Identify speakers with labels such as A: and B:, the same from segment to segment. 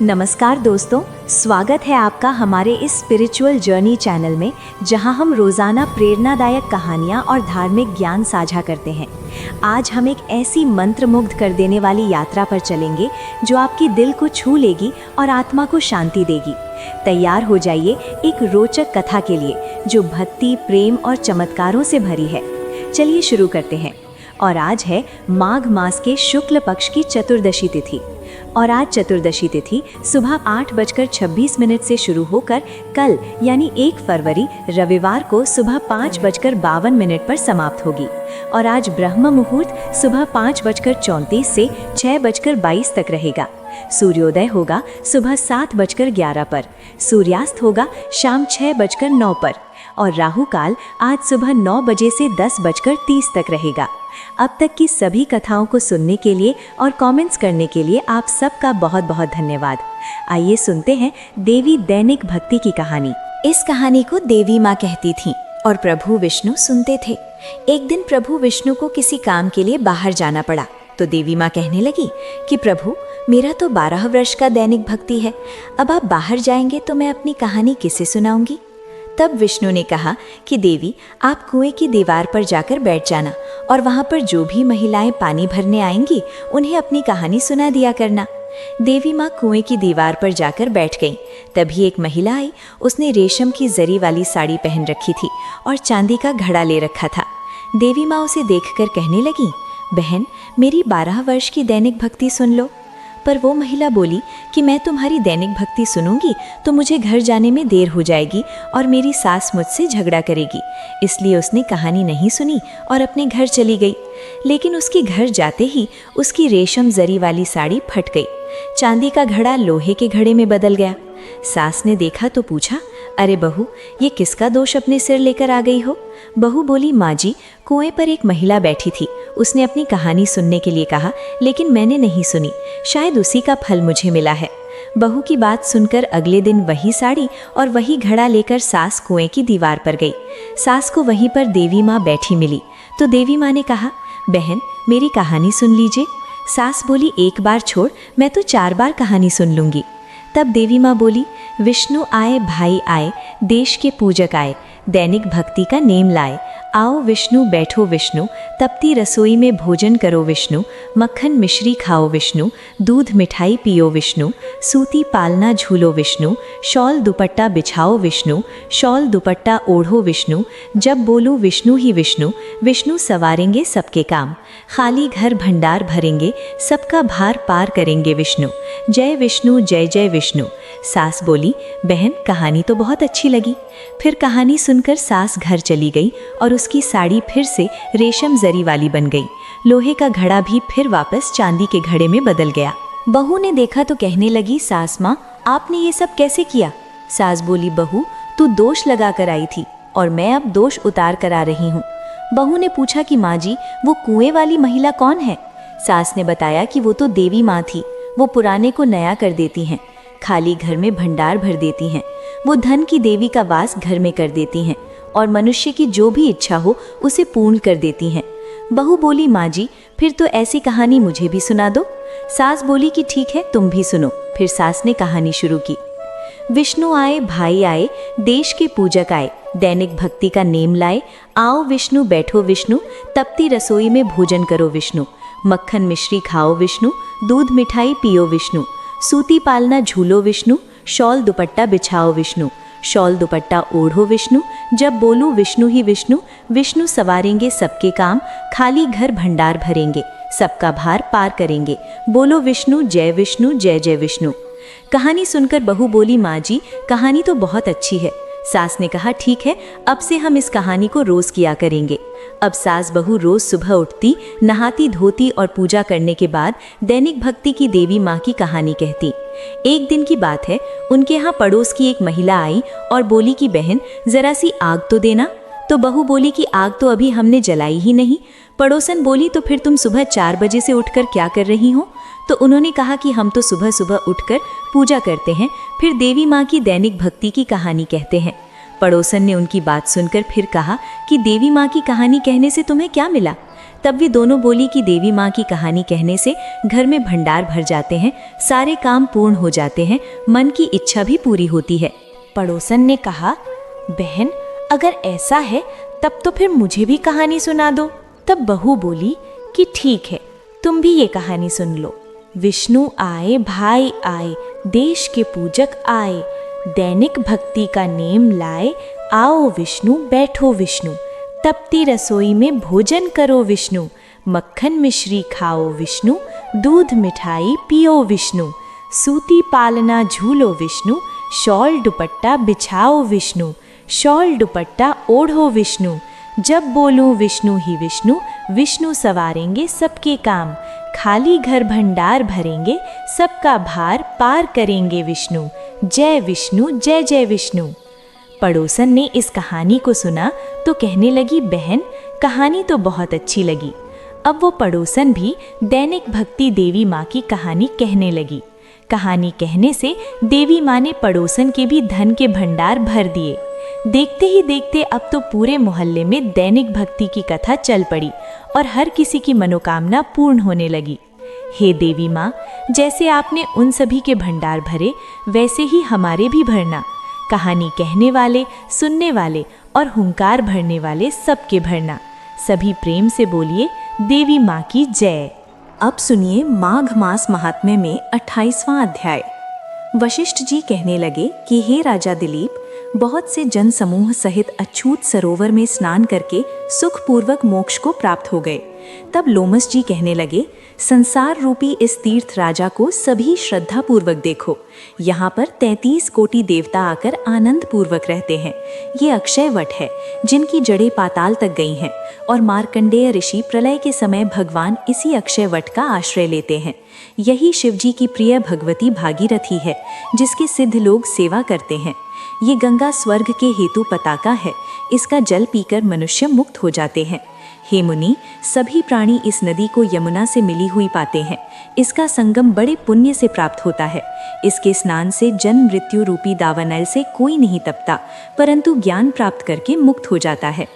A: नमस्कार दोस्तों, स्वागत है आपका हमारे इस स्पिरिचुअल जर्नी चैनल में, जहां हम रोज़ाना प्रेरणादायक कहानियां और धार्मिक ज्ञान साझा करते हैं। आज हम एक ऐसी मंत्रमुग्ध कर देने वाली यात्रा पर चलेंगे जो आपकी दिल को छू लेगी और आत्मा को शांति देगी। तैयार हो जाइए एक रोचक कथा के लिए जो भक्ति, प्रेम और चमत्कारों से भरी है। चलिए शुरू करते हैं। और आज है माघ मास के शुक्ल पक्ष की चतुर्दशी तिथि। और आज चतुर्दशी तिथि सुबह 8:26 से शुरू होकर कल यानी 1 फरवरी रविवार को सुबह 5:52 पर समाप्त होगी। और आज ब्रह्म मुहूर्त सुबह 5:34 से 6:22 तक रहेगा। सूर्योदय होगा सुबह 7:11 पर, सूर्यास्त होगा शाम 6:09 पर और राहु काल आज सुबह 9 बजे से 10:30 तक रहेगा। अब तक की सभी कथाओं को सुनने के लिए और कमेंट्स करने के लिए आप सबका बहुत बहुत धन्यवाद। आइए सुनते हैं देवी दैनिक भक्ति की कहानी। इस कहानी को देवी माँ कहती थीं और प्रभु विष्णु सुनते थे। एक दिन प्रभु विष्णु को किसी काम के लिए बाहर जाना पड़ा तो देवी माँ कहने लगी कि प्रभु, मेरा तो 12 वर्ष का दैनिक भक्ति है, अब आप बाहर जाएंगे तो मैं अपनी कहानी किसे सुनाऊंगी। तब विष्णु ने कहा कि देवी, आप कुएं की दीवार पर जाकर बैठ जाना और वहां पर जो भी महिलाएं पानी भरने आएंगी उन्हें अपनी कहानी सुना दिया करना। देवी माँ कुएं की दीवार पर जाकर बैठ गईं। तभी एक महिला आई। उसने रेशम की जरी वाली साड़ी पहन रखी थी और चांदी का घड़ा ले रखा था। देवी माँ उसे देखकर कहने लगी, बहन, मेरी 12 वर्ष की दैनिक भक्ति सुन लो। पर वो महिला बोली कि मैं तुम्हारी दैनिक भक्ति सुनूंगी तो मुझे घर जाने में देर हो जाएगी और मेरी सास मुझसे झगड़ा करेगी, इसलिए उसने कहानी नहीं सुनी और अपने घर चली गई। लेकिन उसके घर जाते ही उसकी रेशम जरी वाली साड़ी फट गई। चांदी का घड़ा लोहे के घड़े में बदल गया। सास ने देखा तो पूछा, अरे बहू, ये किसका दोष अपने सिर लेकर आ गई हो। बहू बोली, माँ जी, कुएं पर एक महिला बैठी थी, उसने अपनी कहानी सुनने के लिए कहा, लेकिन मैंने नहीं सुनी, शायद उसी का फल मुझे मिला है। बहू की बात सुनकर अगले दिन वही साड़ी और वही घड़ा लेकर सास कुएं की दीवार पर गई। सास को वहीं पर देवी माँ बैठी मिली तो देवी माँ ने कहा, बहन, मेरी कहानी सुन लीजिए। सास बोली, एक बार छोड़, मैं तो 4 बार कहानी सुन लूंगी। तब देवी माँ बोली, विष्णु आए भाई आए, देश के पूजक आए, दैनिक भक्ति का नेम लाए। आओ विष्णु बैठो विष्णु, तपती रसोई में भोजन करो विष्णु, मक्खन मिश्री खाओ विष्णु, दूध मिठाई पियो विष्णु, सूती पालना झूलो विष्णु, शॉल दुपट्टा बिछाओ विष्णु, शॉल दुपट्टा ओढ़ो विष्णु, जब बोलूं विष्णु ही विष्णु, विष्णु सवारेंगे सबके काम, खाली घर भंडार भरेंगे, सबका भार पार करेंगे विष्णु, जय विष्णु जय जय विष्णु। सास बोली, बहन, कहानी तो बहुत अच्छी लगी। फिर कहानी सुनकर सास घर चली गई और उसकी साड़ी फिर से रेशम जरी वाली बन गई। लोहे का घड़ा भी फिर वापस चांदी के घड़े में बदल गया। बहू ने देखा तो कहने लगी, सास माँ, आपने ये सब कैसे किया। सास बोली, बहू, तू दोष लगा कर आई थी और मैं अब दोष उतार कर आ रही हूँ। बहू ने पूछा कि माँ जी, वो कुएं वाली महिला कौन है। सास ने बताया कि वो तो देवी माँ थी, वो पुराने को नया कर देती हैं, खाली घर में भंडार भर देती हैं, वो धन की देवी का वास घर में कर देती हैं और मनुष्य की जो भी इच्छा हो उसे पूर्ण कर देती हैं। बहू बोली, माँ जी, फिर तो ऐसी कहानी मुझे भी सुना दो। सास बोली कि ठीक है, तुम भी सुनो। फिर सास ने कहानी शुरू की। विष्णु आए भाई आए, देश के पूजक आए, दैनिक भक्ति का नेम लाए। आओ विष्णु बैठो विष्णु, तपती रसोई में भोजन करो विष्णु, मक्खन मिश्री खाओ विष्णु, दूध मिठाई पियो विष्णु, सूती पालना झूलो विष्णु, शॉल दुपट्टा बिछाओ विष्णु, शॉल दुपट्टा ओढ़ो विष्णु, जब बोलूं विष्णु ही विष्णु, विष्णु सवारेंगे सबके काम, खाली घर भंडार भरेंगे, सबका भार पार करेंगे, बोलो विष्णु जय जय विष्णु। कहानी सुनकर बहू बोली, माँ जी, कहानी तो बहुत अच्छी है। सास ने कहा, ठीक है, अब से हम इस कहानी को रोज किया करेंगे। अब सास बहू रोज सुबह उठती, नहाती धोती और पूजा करने के बाद दैनिक भक्ति की देवी माँ की कहानी कहती। एक दिन की बात है, उनके यहाँ पड़ोस की एक महिला आई और बोली कि बहन, जरा सी आग तो देना। तो बहू बोली कि आग तो अभी हमने जलाई ही नहीं। पड़ोसन बोली, तो फिर तुम सुबह 4 बजे से उठकर क्या कर रही हो। तो उन्होंने कहा कि हम तो सुबह सुबह उठकर पूजा करते हैं, फिर देवी माँ की दैनिक भक्ति की कहानी कहते हैं। पड़ोसन ने उनकी बात सुनकर फिर कहा कि देवी माँ की कहानी कहने से तुम्हें क्या मिला। तब वे दोनों बोली कि देवी माँ की कहानी कहने से घर में भंडार भर जाते हैं, सारे काम पूर्ण हो जाते हैं, मन की इच्छा भी पूरी होती है।
B: पड़ोसन ने कहा, बहन अगर ऐसा है तब तो फिर मुझे भी कहानी सुना दो। तब बहू बोली कि ठीक है, तुम भी ये कहानी सुन लो। विष्णु आए भाई आए, देश के पूजक आए, दैनिक भक्ति का नेम लाए, आओ विष्णु बैठो विष्णु, तपती रसोई में भोजन करो विष्णु, मक्खन मिश्री खाओ विष्णु, दूध मिठाई पियो विष्णु, सूती पालना झूलो विष्णु, शॉल दुपट्टा बिछाओ विष्णु, शॉल दुपट्टा ओढ़ो विष्णु, जब बोलूं विष्णु ही विष्णु, विष्णु सवारेंगे सबके काम, खाली घर भंडार भरेंगे, सबका भार पार करेंगे विष्णु, जय विष्णु जय जय विष्णु। पड़ोसन ने इस कहानी को सुना तो कहने लगी, बहन कहानी तो बहुत अच्छी लगी। अब वो पड़ोसन भी दैनिक भक्ति देवी माँ की कहानी कहने लगी। कहानी कहने से देवी माँ ने पड़ोसन के भी धन के भंडार भर दिए। देखते ही देखते अब तो पूरे मोहल्ले में दैनिक भक्ति की कथा चल पड़ी और हर किसी की मनोकामना पूर्ण होने लगी। हे देवी माँ, जैसे आपने उन सभी के भंडार भरे, वैसे ही हमारे भी भरना। कहानी कहने वाले, सुनने वाले और हुंकार भरने वाले सबके भरना। सभी प्रेम से बोलिए, देवी माँ की जय।
C: अब सुनिए माघ मास महात्म्य में 28वां अध्याय। वशिष्ठ जी कहने लगे कि हे राजा दिलीप, बहुत से जन समूह सहित अछूत सरोवर में स्नान करके सुखपूर्वक मोक्ष को प्राप्त हो गए। तब लोमस जी कहने लगे, संसार रूपी इस तीर्थ राजा को सभी श्रद्धा पूर्वक देखो। यहाँ पर 33 कोटि देवता आकर आनंद पूर्वक रहते हैं। ये अक्षय वट है जिनकी जड़ें पाताल तक गई हैं और मार्कंडेय ऋषि प्रलय के समय भगवान इसी अक्षय वट का आश्रय लेते हैं। यही शिवजी की प्रिय भगवती भागीरथी है जिसके सिद्ध लोग सेवा करते हैं। ये गंगा स्वर्ग के हेतु पताका है, इसका जल पीकर मनुष्य मुक्त हो जाते हैं। हे मुनि, सभी प्राणी इस नदी को यमुना से मिली हुई पाते हैं। इसका संगम बड़े पुण्य से प्राप्त होता है। इसके स्नान से जन्म मृत्यु रूपी दावानल से कोई नहीं तपता, परंतु ज्ञान प्राप्त करके मुक्त हो जाता है।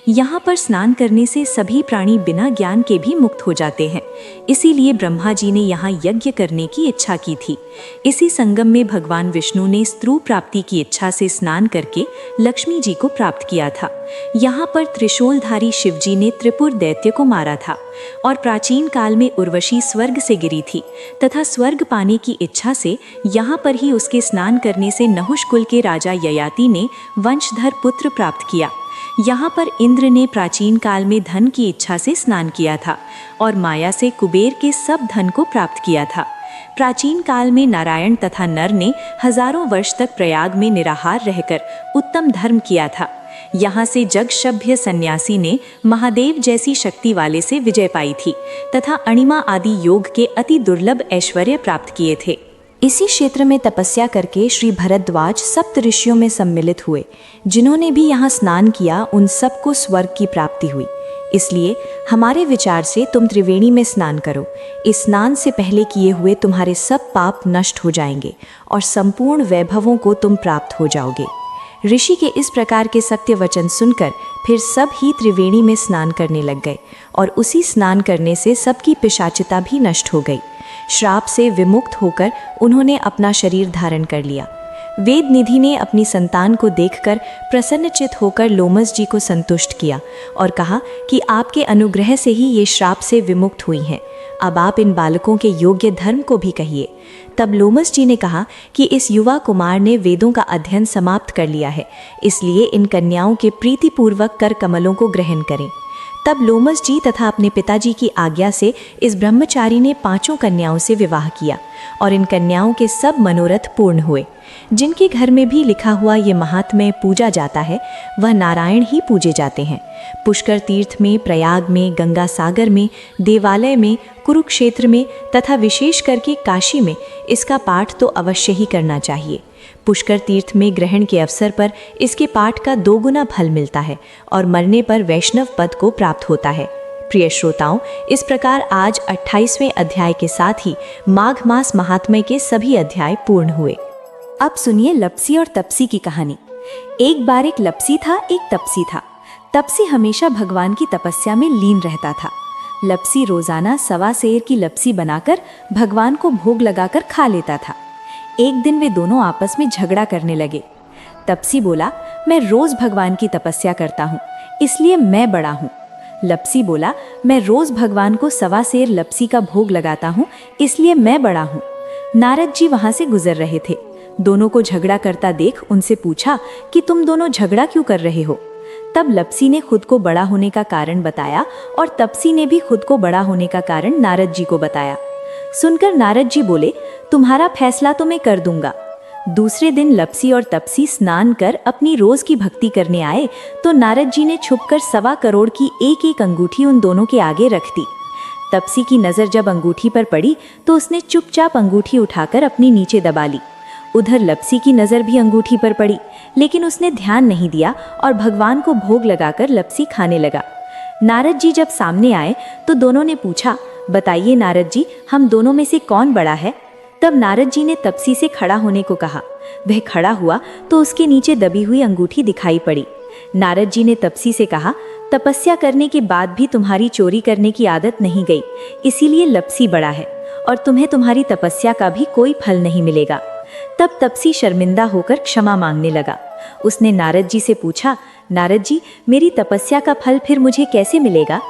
C: यहाँ पर स्नान करने से सभी प्राणी बिना ज्ञान के भी मुक्त हो जाते हैं। इसीलिए ब्रह्मा जी ने यहाँ यज्ञ करने की इच्छा की थी। इसी संगम में भगवान विष्णु ने स्त्रु प्राप्ति की इच्छा से स्नान करके लक्ष्मी जी को प्राप्त किया था। यहाँ पर त्रिशूलधारी शिवजी ने त्रिपुर दैत्य को मारा था और प्राचीन काल में उर्वशी स्वर्ग से गिरी थी तथा स्वर्ग पाने की इच्छा से यहाँ पर ही उसके स्नान करने से नहुष कुल के राजा ययाति ने वंशधर पुत्र प्राप्त किया। यहाँ पर इंद्र ने प्राचीन काल में धन की इच्छा से स्नान किया था और माया से कुबेर के सब धन को प्राप्त किया था। प्राचीन काल में नारायण तथा नर ने हजारों वर्ष तक प्रयाग में निराहार रहकर उत्तम धर्म किया था। यहाँ से जगशभ्य सन्यासी ने महादेव जैसी शक्ति वाले से विजय पाई थी तथा अणिमा आदि योग के अति दुर्लभ ऐश्वर्य प्राप्त किए थे।
B: इसी क्षेत्र में तपस्या करके श्री भरद्वाज सप्त ऋषियों में सम्मिलित हुए। जिन्होंने भी यहाँ स्नान किया उन सबको स्वर्ग की प्राप्ति हुई। इसलिए हमारे विचार से तुम त्रिवेणी में स्नान करो। इस स्नान से पहले किए हुए तुम्हारे सब पाप नष्ट हो जाएंगे और संपूर्ण वैभवों को तुम प्राप्त हो जाओगे। ऋषि के इस प्रकार के सत्य वचन सुनकर फिर सब ही त्रिवेणी में स्नान करने लग गए और उसी स्नान करने से सबकी पिशाचिता भी नष्ट हो गई। श्राप से विमुक्त होकर उन्होंने अपना शरीर धारण कर लिया। वेद निधि ने अपनी संतान को देखकर प्रसन्नचित होकर लोमस जी को संतुष्ट किया और कहा कि आपके अनुग्रह से ही ये श्राप से विमुक्त हुई हैं। अब आप इन बालकों के योग्य धर्म को भी कहिए। तब लोमस जी ने कहा कि इस युवा कुमार ने वेदों का अध्ययन समाप्त कर लिया है, इसलिए इन कन्याओं के प्रीतिपूर्वक कर कमलों को ग्रहण करें। तब लोमस जी तथा अपने पिताजी की आज्ञा से इस ब्रह्मचारी ने 5 कन्याओं से विवाह किया और इन कन्याओं के सब मनोरथ पूर्ण हुए। जिनके घर में भी लिखा हुआ ये महात्म्य पूजा जाता है वह नारायण ही पूजे जाते हैं। पुष्कर तीर्थ में, प्रयाग में, गंगा सागर में, देवालय में, कुरुक्षेत्र में तथा विशेष करके काशी में इसका पाठ तो अवश्य ही करना चाहिए। पुष्कर तीर्थ में ग्रहण के अवसर पर इसके पाठ का 2 गुना फल मिलता है और मरने पर वैष्णव पद को प्राप्त होता है। प्रिय श्रोताओं, इस प्रकार आज 28वें अध्याय के साथ ही माघ मास महात्म्य के सभी अध्याय पूर्ण हुए।
C: अब सुनिए लपसी और तपसी की कहानी। एक बार एक लपसी था, एक तपसी था। तपसी हमेशा भगवान की तपस्या में लीन रहता था।
B: लपसी रोजाना सवा सेर की लपसी बनाकर भगवान को भोग लगाकर खा लेता था। एक दिन वे दोनों आपस में झगड़ा करने लगे। तपसी बोला, मैं रोज भगवान की तपस्या करता हूँ, इसलिए मैं बड़ा हूँ। लपसी बोला, मैं रोज भगवान को सवा सेर लपसी का भोग लगाता हूँ, इसलिए मैं बड़ा हूँ। नारद जी वहां से गुजर रहे थे। दोनों को झगड़ा करता देख उनसे पूछा कि तुम दोनों झगड़ा क्यों कर रहे हो। तब लपसी ने खुद को बड़ा होने का कारण बताया और तपसी ने भी खुद को बड़ा होने का कारण नारद जी को बताया। सुनकर नारद जी बोले, तुम्हारा फैसला तो मैं कर दूंगा। दूसरे दिन लपसी और तपसी स्नान कर अपनी रोज की भक्ति करने आए तो नारद जी ने छुपकर 1.25 करोड़ की एक एक अंगूठी उन दोनों के आगे रख दी। तपसी की नजर जब अंगूठी पर पड़ी तो उसने चुपचाप अंगूठी उठाकर अपनी नीचे दबा ली। उधर लपसी की नजर भी अंगूठी पर पड़ी, लेकिन उसने ध्यान नहीं दिया और भगवान को भोग लगाकर लपसी खाने लगा। नारद जी जब सामने आए तो दोनों ने पूछा, बताइए नारद जी, हम दोनों में से कौन बड़ा है। तब नारद जी ने तपसी से खड़ा होने को कहा। वह खड़ा हुआ तो उसके नीचे दबी हुई अंगूठी दिखाई पड़ी। नारद जी ने तपसी से कहा, तपस्या करने के बाद भी तुम्हारी चोरी करने की आदत नहीं गई, इसीलिए लपसी बड़ा है और तुम्हें तुम्हारी तपस्या का भी कोई फल नहीं मिलेगा। तब तपसी शर्मिंदा होकर क्षमा मांगने लगा। उसने नारद जी से पूछा, नारद जी, मेरी तपस्या का फल फिर मुझे कैसे मिलेगा।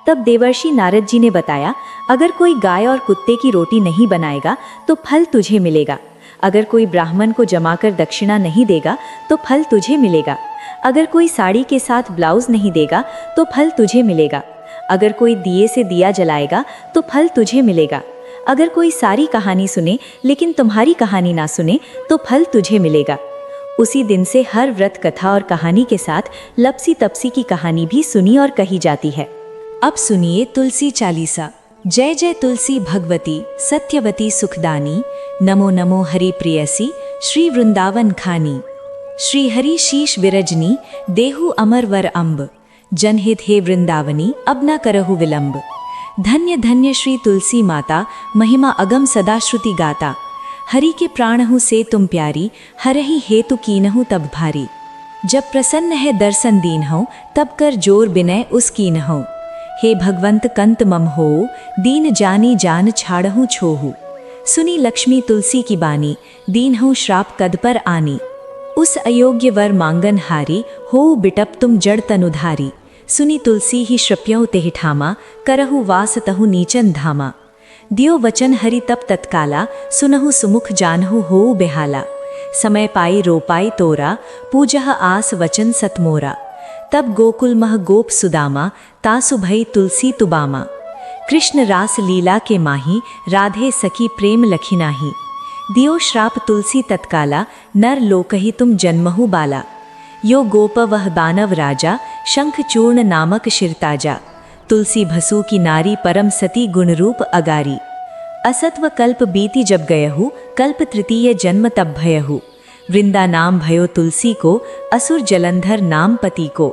B: तब देवर्षि नारद जी ने बताया, अगर कोई गाय और कुत्ते की रोटी नहीं बनाएगा तो फल तुझे मिलेगा। अगर कोई ब्राह्मण को जमाकर दक्षिणा नहीं देगा तो फल तुझे मिलेगा। अगर कोई साड़ी के साथ ब्लाउज नहीं देगा तो फल तुझे मिलेगा। अगर कोई दिए से दिया जलाएगा तो फल तुझे मिलेगा। अगर कोई सारी कहानी सुने लेकिन तुम्हारी कहानी ना सुने तो फल तुझे मिलेगा। उसी दिन से हर व्रत कथा और कहानी के साथ लपसी तपसी की कहानी भी सुनी और कही जाती है।
C: अब सुनिए तुलसी चालीसा। जय जय तुलसी भगवती सत्यवती सुखदानी, नमो नमो हरि प्रियसी श्री वृंदावन खानी। श्री हरि शीश विरजनी देहु अमर वर अम्ब, जनहित हे वृंदावनी अब न करहु विलंब। धन्य धन्य श्री तुलसी माता, महिमा अगम सदा श्रुति गाता। हरि के प्राणहु से तुम प्यारी, हरहि हेतु कीनहु तब भारी। जब प्रसन्न है दर्शन दीन हो, तब कर जोर बिनय उस कीन हो। हे भगवंत कंत मम हो, दीन जानी जान छाड़हु छोहु। सुनी लक्ष्मी तुलसी की बानी, दीन हूँ श्राप कद पर आनी। उस अयोग्य वर मांगन हारी, हो बिटप तुम जड़ तनुधारी। सुनी तुलसी ही श्रप्यों तेह ठामा, करहु वास तहु नीचन धामा। दियो वचन हरि तप तत्काला, सुनहु सुमुख जानहु हो बेहाला। समय पाई रो पाई तोरा, पूजह आस वचन सतमोरा। तब गोकुल मह गोप सुदामा, तासु भई तुलसी तुबामा। कृष्ण रास लीला के माही, राधे सखी प्रेम लखी नाही। दियो श्राप तुलसी तत्काला, नर लोकहि तुम जन्महु बाला। यो गोप वह दानव राजा, शंख चूर्ण नामक शिरताजा। तुलसी भसु की नारी परम सती गुण रूप अगारी। असत्व कल्प बीती जब गयहु, कल्प तृतीय जन्म तब भयहु। वृंदा नाम भयो तुलसी को, असुर जलंधर नाम पति को।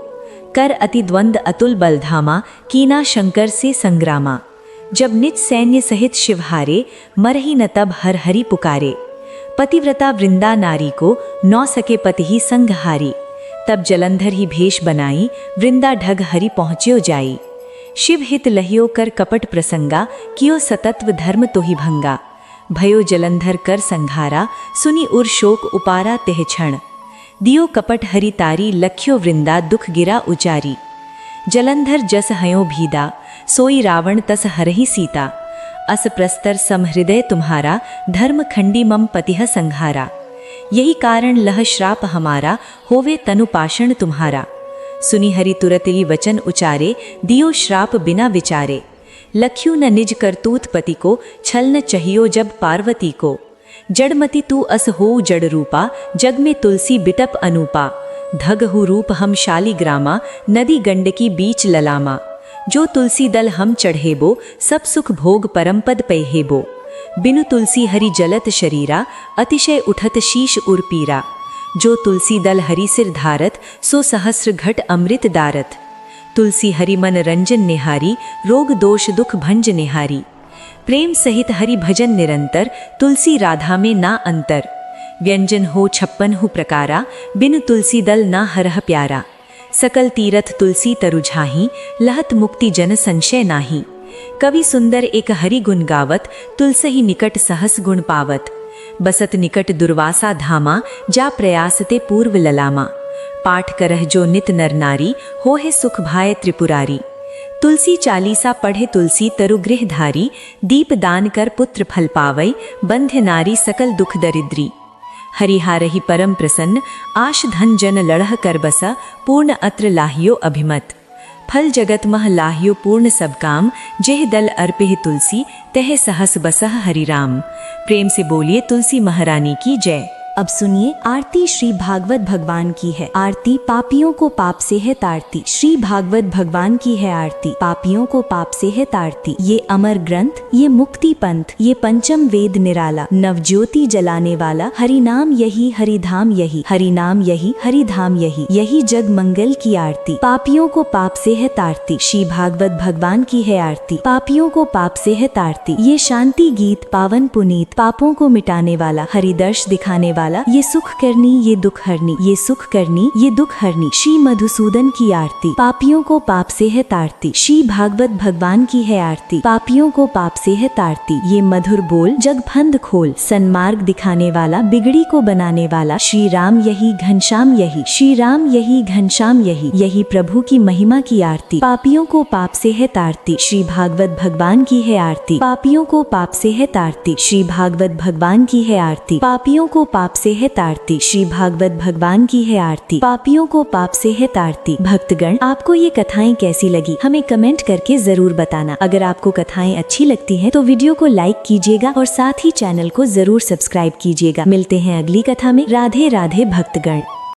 C: कर अति द्वंद अतुल बलधामा, कीना शंकर से संग्रामा। जब निज सैन्य सहित शिवहारे, मरही न तब हर हरि पुकारे। पतिव्रता वृंदा नारी को, नौ सके पति ही संग हारी। तब जलंधर ही भेष बनाई, वृंदा ढग हरि पहुँच्यो जाई। शिव हित लहियो कर कपट प्रसंगा, कियो सतत्व धर्म तो ही भंगा। भयो जलंधर कर संघारा, सुनी उर शोक उपारा तेह क्षण। दियो कपट हरि तारी, लख्यो वृंदा दुख गिरा उचारी। जलंधर जस हयो भीदा, सोई रावण तस हरहि सीता। अस प्रस्तर समहृदय तुम्हारा, धर्म खंडी मम पतिह संहारा। यही कारण लह श्राप हमारा, होवे तनु पाषण तुम्हारा। सुनी हरि तुरत ही वचन उचारे, दियो श्राप बिना विचारे। लख्यू न निज करतूत पति को, छल न चाहियो जब पार्वती को। जड़मति तू अस हो जड़ रूपा, जग में तुलसी बिटप अनूपा। धग हु रूप हम शालिग्रामा, नदी गंडकी बीच ललामा। जो तुलसी दल हम चढ़ेबो, सब सुख भोग परमपद पैहेबो। बिनु तुलसी हरि जलत शरीरा, अतिशय उठत शीश उर्पीरा। जो तुलसी दल हरि सिर धारत, सो सहस्र घट अमृत दारत। तुलसी हरि मन रंजन निहारी, रोग दोष दुख भंज निहारी। प्रेम सहित हरि भजन निरंतर, तुलसी राधा में ना अंतर। व्यंजन हो 56 प्रकारा, बिनु तुलसी दल ना हरह प्यारा। सकल तीरथ तुलसी तरु झाही, लहत मुक्ति जन संशय नाही।
A: कवि सुंदर एक हरि गुण गावत, तुलसही निकट सहस गुण पावत। बसत निकट दुर्वासा धामा, जा प्रयासते पूर्व ललामा। पाठ करह जो नित नर नारी, होहे सुख भाय त्रिपुरारी। तुलसी चालीसा पढ़े तुलसी तरु गृह धारी, दीप दान कर पुत्र फल पावई, बंध्य नारी सकल दुख दरिद्री। हरिहारहि परम प्रसन्न, आश धन जन लड़ह कर बसा, पूर्ण अत्र लाहियो अभिमत। फल जगत मह लाहियो पूर्ण सब काम, जेह दल अर्पिह तुलसी, तह सहस बसह हरि राम। प्रेम से बोलिए तुलसी महारानी की जय।
B: अब सुनिए आरती श्री भागवत भगवान की है। आरती पापियों को पाप से है तारती। श्री भागवत भगवान की है आरती, पापियों को पाप से है तारती। ये अमर ग्रंथ, ये मुक्ति पंथ, ये पंचम वेद निराला, नवज्योति जलाने वाला। हरि नाम यही हरि धाम यही, हरि नाम यही हरि धाम यही, यही जग मंगल की आरती। पापियों को पाप से है तारती, श्री भागवत भगवान की है आरती, पापियों को पाप से है तारती। ये शांति गीत पावन पुनीत, पापों को मिटाने वाला, हरिदर्श दिखाने वाला, ये सुख करनी ये दुख हरनी, ये सुख करनी ये दुख हरनी। श्री मधुसूदन की आरती, पापियों को पाप से है तारती। श्री भागवत भगवान की है आरती, पापियों को पाप से है तारती। ये मधुर बोल जग फंद खोल, सन्मार्ग दिखाने वाला, बिगड़ी को बनाने वाला। श्री राम यही घनश्याम यही, श्री राम यही घनश्याम यही, यही प्रभु की महिमा की आरती। पापियों को पाप से है तारती, श्री भागवत भगवान की है आरती, पापियों को पाप से है तारती। श्री भागवत भगवान की है आरती, पापियों को पाप से है तारती। श्री भागवत भगवान की है आरती, पापियों को पाप से है तारती। भक्तगण, आपको ये कथाएं कैसी लगी हमें कमेंट करके जरूर बताना। अगर आपको कथाएं अच्छी लगती हैं तो वीडियो को लाइक कीजिएगा और साथ ही चैनल को जरूर सब्सक्राइब कीजिएगा। मिलते हैं अगली कथा में। राधे राधे भक्तगण।